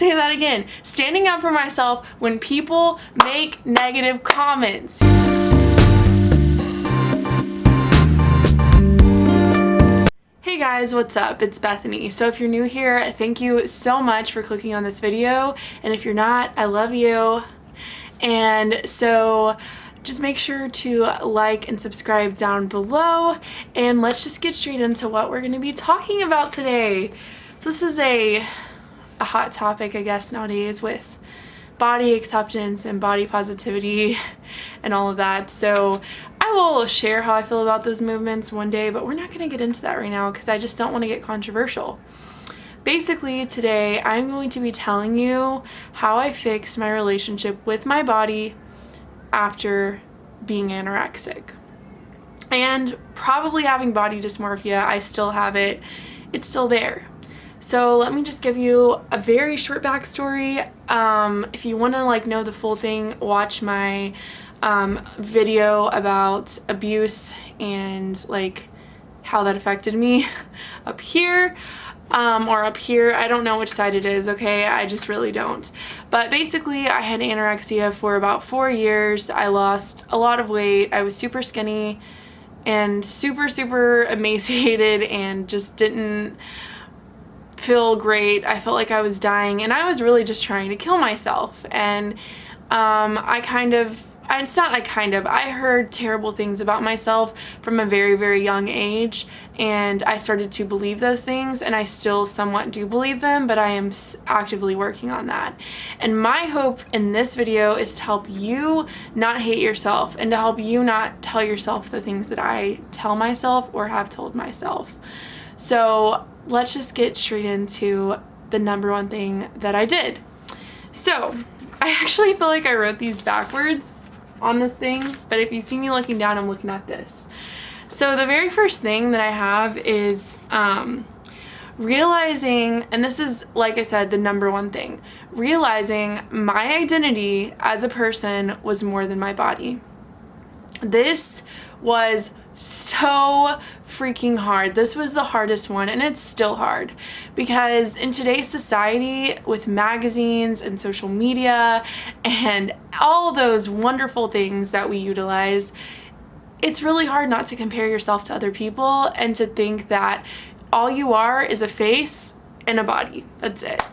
say that again. Standing up for myself when people make negative comments. Hey guys, what's up? It's Bethany. So if you're new here, thank you so much for clicking on this video. And if you're not, I love you. And so just make sure to like and subscribe down below. And let's just get straight into what we're going to be talking about today. So this is a hot topic, I guess, nowadays with body acceptance and body positivity and all of that. So I will share how I feel about those movements one day, but we're not going to get into that right now because I just don't want to get controversial. Basically, today I'm going to be telling you how I fixed my relationship with my body after being anorexic. And probably having body dysmorphia, I still have it. It's still there. So let me just give you a very short backstory. If you want to know the full thing, watch my video about abuse and how that affected me up here or up here. I don't know which side it is, okay? I just really don't. But basically, I had anorexia for about 4 years. I lost a lot of weight. I was super skinny and super emaciated and just didn't feel great. I felt like I was dying and I was really just trying to kill myself. And I heard terrible things about myself from a very young age, and I started to believe those things, and I still somewhat do believe them, but I am actively working on that. And my hope in this video is to help you not hate yourself and to help you not tell yourself the things that I tell myself or have told myself. So let's just get straight into the number one thing that I did. So I actually feel like I wrote these backwards on this thing, but if you see me looking down, I'm looking at this. So the very first thing that I have is realizing, and this is, like I said, the number one thing, realizing my identity as a person was more than my body. This was so freaking hard. This was the hardest one, and it's still hard because in today's society with magazines and social media and all those wonderful things that we utilize, it's really hard not to compare yourself to other people and to think that all you are is a face and a body. That's it.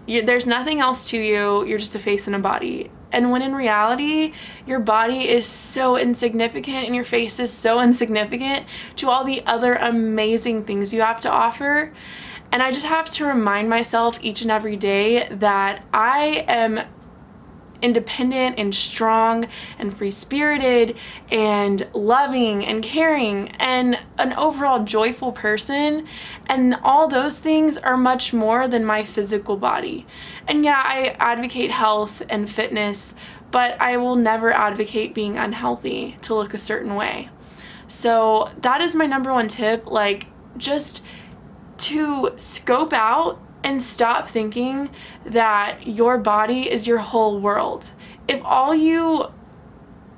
There's nothing else to you. You're just a face and a body. And when in reality, your body is so insignificant and your face is so insignificant to all the other amazing things you have to offer. And I just have to remind myself each and every day that I am independent and strong and free-spirited and loving and caring and an overall joyful person, and all those things are much more than my physical body. And yeah, I advocate health and fitness, but I will never advocate being unhealthy to look a certain way. So that is my number one tip, just to scope out and stop thinking that your body is your whole world. If all you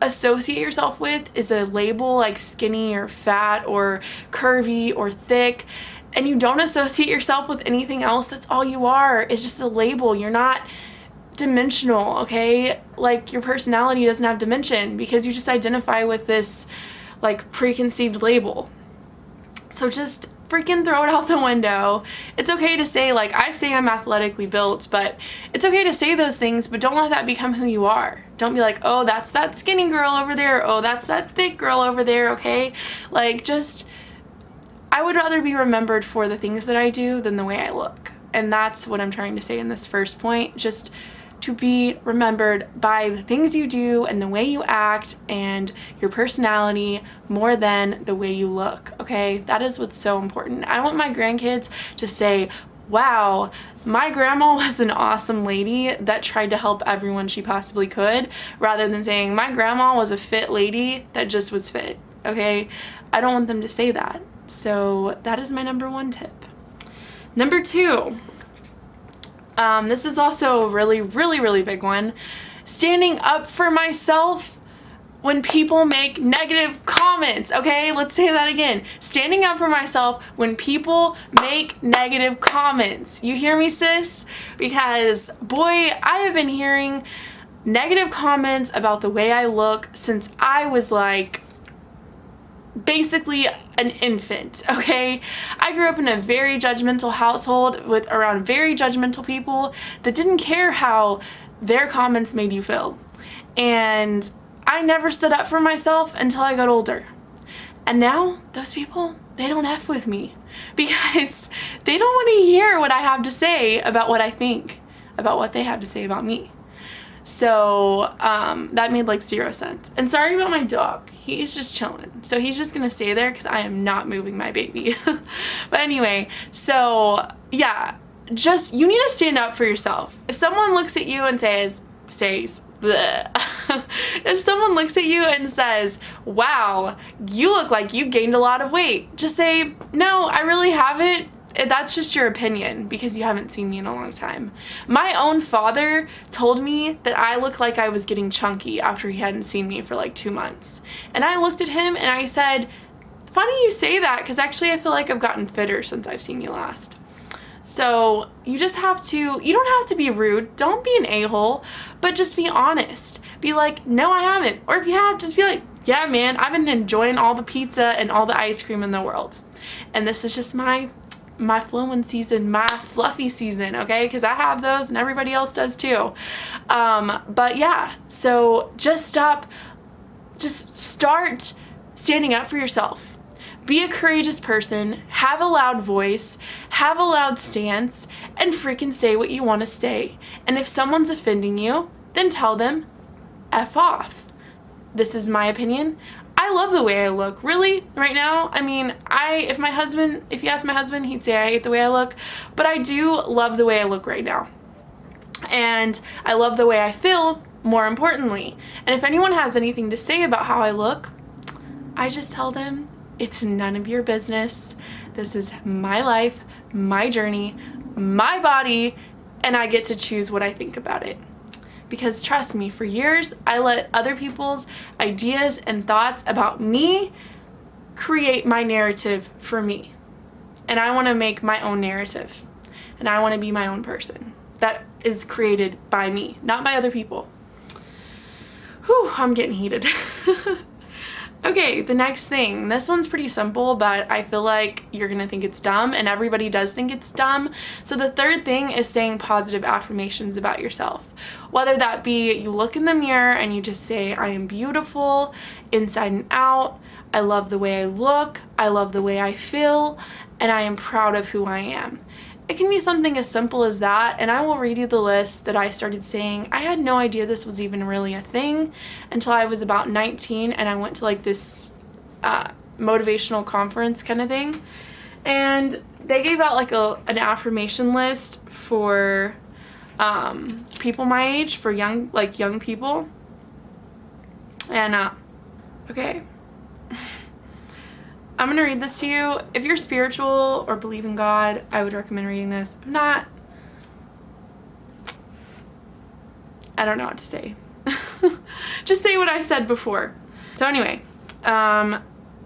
associate yourself with is a label like skinny or fat or curvy or thick, and you don't associate yourself with anything else, that's all you are. It's just a label. You're not dimensional, okay? Your personality doesn't have dimension because you just identify with this preconceived label. So just freaking throw it out the window. It's okay to say, I say I'm athletically built, but it's okay to say those things, but don't let that become who you are. Don't be like, oh, that's that skinny girl over there. Oh, that's that thick girl over there, okay? I would rather be remembered for the things that I do than the way I look. And that's what I'm trying to say in this first point. Just to be remembered by the things you do and the way you act and your personality more than the way you look, okay? That is what's so important. I want my grandkids to say, wow, my grandma was an awesome lady that tried to help everyone she possibly could, rather than saying my grandma was a fit lady that just was fit, okay? I don't want them to say that. So that is my number one tip. Number two, this is also a really big one. Standing up for myself when people make negative comments, okay? Let's say that again. Standing up for myself when people make negative comments. You hear me, sis? Because, boy, I have been hearing negative comments about the way I look since I was like basically an infant, okay? I grew up in a very judgmental household with around very judgmental people that didn't care how their comments made you feel. And I never stood up for myself until I got older. And now those people, they don't F with me because they don't want to hear what I have to say about what I think, about what they have to say about me. So that made like 0 sense. And sorry about my dog. He's just chilling. So he's just going to stay there because I am not moving my baby. But anyway, so yeah, just you need to stand up for yourself. If someone looks at you and says, bleh. If someone looks at you and says, wow, you look like you gained a lot of weight, just say, no, I really haven't. That's just your opinion because you haven't seen me in a long time. My own father told me that I looked like I was getting chunky after he hadn't seen me for like 2 months. And I looked at him and I said, funny you say that because actually I feel like I've gotten fitter since I've seen you last. So you don't have to be rude. Don't be an a-hole, but just be honest. Be like, no, I haven't. Or if you have, just be like, yeah, man, I've been enjoying all the pizza and all the ice cream in the world. And this is just my flowing season, my fluffy season, okay? Because I have those and everybody else does too. But yeah, so just start standing up for yourself. Be a courageous person, have a loud voice, have a loud stance, and freaking say what you want to say. And if someone's offending you, then tell them, F off. This is my opinion. I love the way I look. Really, right now, I mean, if you ask my husband, he'd say I hate the way I look, but I do love the way I look right now. And I love the way I feel, more importantly. And if anyone has anything to say about how I look, I just tell them, it's none of your business. This is my life, my journey, my body, and I get to choose what I think about it. Because trust me, for years, I let other people's ideas and thoughts about me create my narrative for me. And I want to make my own narrative. And I want to be my own person. That is created by me, not by other people. Whew, I'm getting heated. Okay, the next thing. This one's pretty simple, but I feel like you're gonna think it's dumb, and everybody does think it's dumb. So the third thing is saying positive affirmations about yourself. Whether that be you look in the mirror and you just say, I am beautiful, inside and out, I love the way I look, I love the way I feel, and I am proud of who I am. It can be something as simple as that, and I will read you the list that I started saying. I had no idea this was even really a thing until I was about 19 and I went to like this motivational conference kind of thing, and they gave out like an affirmation list for people my age, for young people. And okay, I'm going to read this to you. If you're spiritual or believe in God, I would recommend reading this. If not, I don't know what to say. Just say what I said before. So anyway,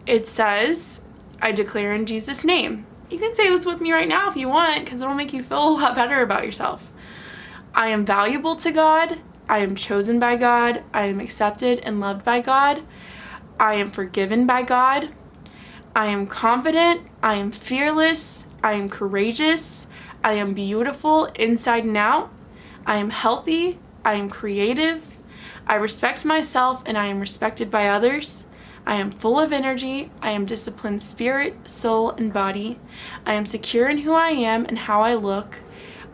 it says, I declare in Jesus' name. You can say this with me right now if you want, because it'll make you feel a lot better about yourself. I am valuable to God. I am chosen by God. I am accepted and loved by God. I am forgiven by God. I am confident, I am fearless, I am courageous, I am beautiful inside and out, I am healthy, I am creative, I respect myself and I am respected by others, I am full of energy, I am disciplined spirit, soul, and body, I am secure in who I am and how I look,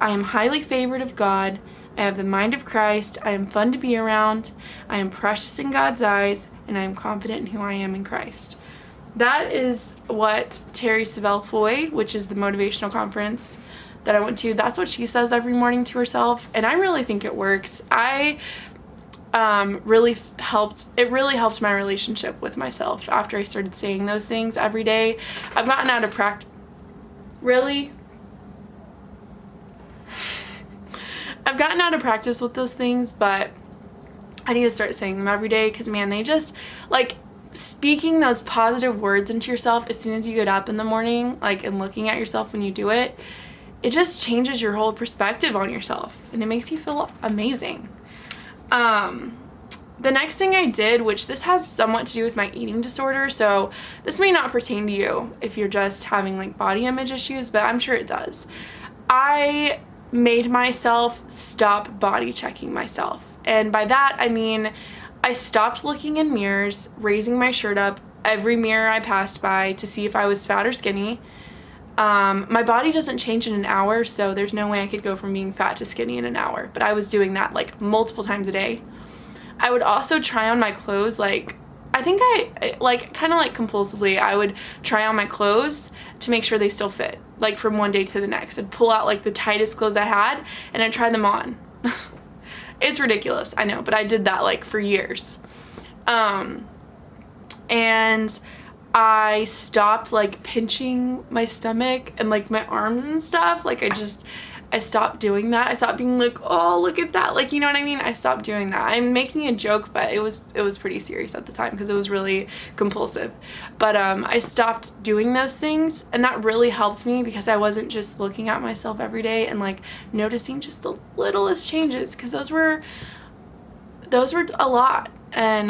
I am highly favored of God, I have the mind of Christ, I am fun to be around, I am precious in God's eyes, and I am confident in who I am in Christ. That is what Terry Savelle Foy, which is the motivational conference that I went to, that's what she says every morning to herself, and I really think it works. It really helped my relationship with myself after I started saying those things every day. I've gotten out of practice. Really? I've gotten out of practice with those things, but I need to start saying them every day because, man, they just, like, speaking those positive words into yourself as soon as you get up in the morning, like, and looking at yourself when you do it, it just changes your whole perspective on yourself, and it makes you feel amazing. The next thing I did, which this has somewhat to do with my eating disorder, so this may not pertain to you if you're just having, like, body image issues, but I'm sure it does. I made myself stop body checking myself. And by that, I mean I stopped looking in mirrors, raising my shirt up every mirror I passed by to see if I was fat or skinny. My body doesn't change in an hour, so there's no way I could go from being fat to skinny in an hour, but I was doing that like multiple times a day. I would also try on my clothes, like, I think I like kind of like compulsively, I would try on my clothes to make sure they still fit, like from one day to the next. I'd pull out like the tightest clothes I had and I'd try them on. It's ridiculous, I know, but I did that like for years. And I stopped like pinching my stomach and like my arms and stuff. Like I stopped doing that. I stopped being like, oh, look at that. Like, you know what I mean? I stopped doing that. I'm making a joke, but it was pretty serious at the time because it was really compulsive. But I stopped doing those things, and that really helped me because I wasn't just looking at myself every day and like noticing just the littlest changes, because those were a lot. And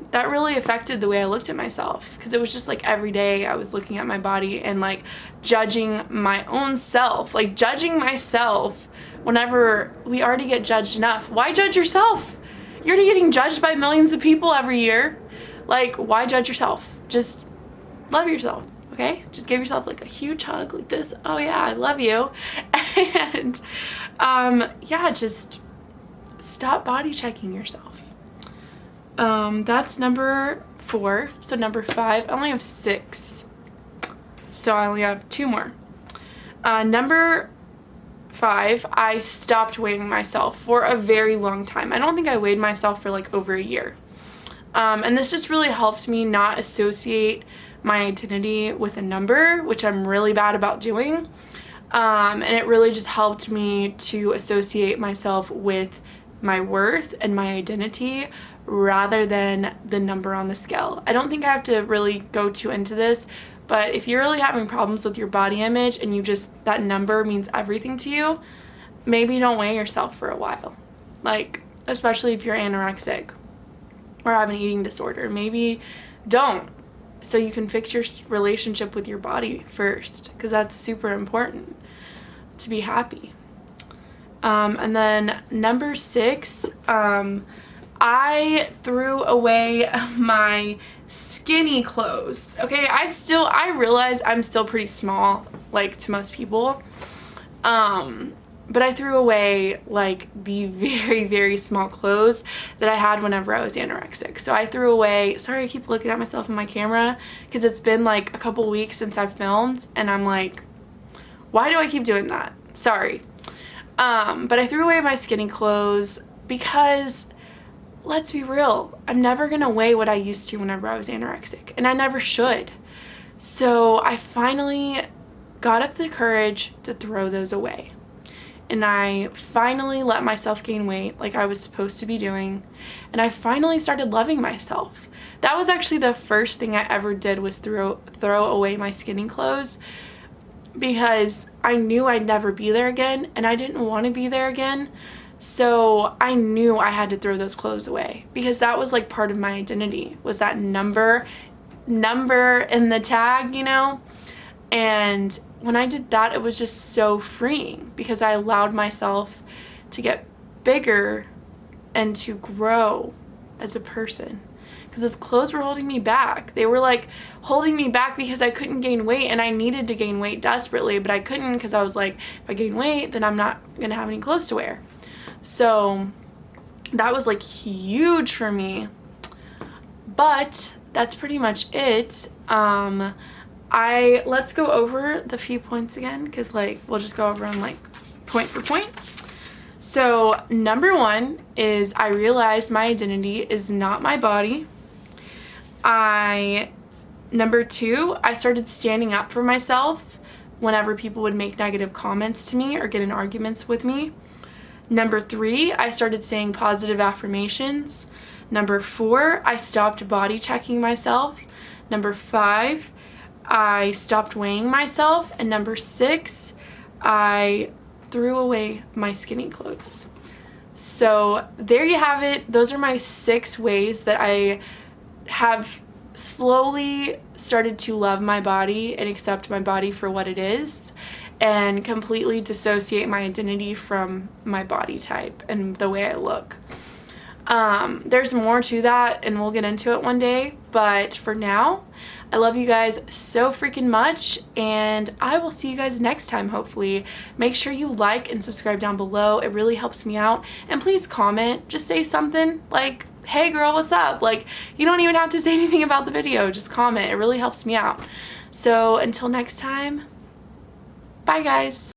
that really affected the way I looked at myself, because it was just like every day I was looking at my body and like judging my own self, like judging myself whenever we already get judged enough. Why judge yourself? You're already getting judged by millions of people every year. Like, why judge yourself? Just love yourself, okay? Just give yourself like a huge hug like this. Oh yeah, I love you. And yeah, just stop body checking yourself. That's number 4. So number 5, I only have 6. So I only have 2 more. Number 5, I stopped weighing myself for a very long time. I don't think I weighed myself for like over a year. And this just really helped me not associate my identity with a number, which I'm really bad about doing. And it really just helped me to associate myself with my worth and my identity rather than the number on the scale. I don't think I have to really go too into this, but if you're really having problems with your body image and that number means everything to you, maybe don't weigh yourself for a while. Like, especially if you're anorexic or have an eating disorder, maybe don't, so you can fix your relationship with your body first, because that's super important to be happy. And then number 6, I threw away my skinny clothes. Okay, I realize I'm still pretty small, like to most people. But I threw away like the very, very small clothes that I had whenever I was anorexic. So I threw away, sorry, I keep looking at myself in my camera because it's been like a couple weeks since I've filmed, and I'm like, why do I keep doing that? Sorry. But I threw away my skinny clothes because, let's be real, I'm never gonna weigh what I used to whenever I was anorexic, and I never should. So I finally got up the courage to throw those away. And I finally let myself gain weight like I was supposed to be doing. And I finally started loving myself. That was actually the first thing I ever did, was throw away my skinny clothes, because I knew I'd never be there again, and I didn't want to be there again. So I knew I had to throw those clothes away, because that was like part of my identity, was that number in the tag, you know? And when I did that, it was just so freeing, because I allowed myself to get bigger and to grow as a person. Because those clothes were holding me back. They were like holding me back because I couldn't gain weight, and I needed to gain weight desperately, but I couldn't, because I was like, if I gain weight, then I'm not gonna have any clothes to wear. So that was like huge for me. But that's pretty much it. Let's go over the few points again, because like we'll just go over them like point for point. So number 1 is I realized my identity is not my body. Number 2, I started standing up for myself whenever people would make negative comments to me or get in arguments with me. Number 3, I started saying positive affirmations. Number 4, I stopped body checking myself. Number 5, I stopped weighing myself. And number 6, I threw away my skinny clothes. So there you have it. Those are my 6 ways that I have slowly started to love my body and accept my body for what it is, and completely dissociate my identity from my body type and the way I look. There's more to that, and we'll get into it one day, but for now, I love you guys so freaking much, and I will see you guys next time, hopefully. Make sure you like and subscribe down below. It really helps me out, and please comment. Just say something like, hey girl, what's up? Like, you don't even have to say anything about the video. Just comment. It really helps me out. So until next time, bye guys.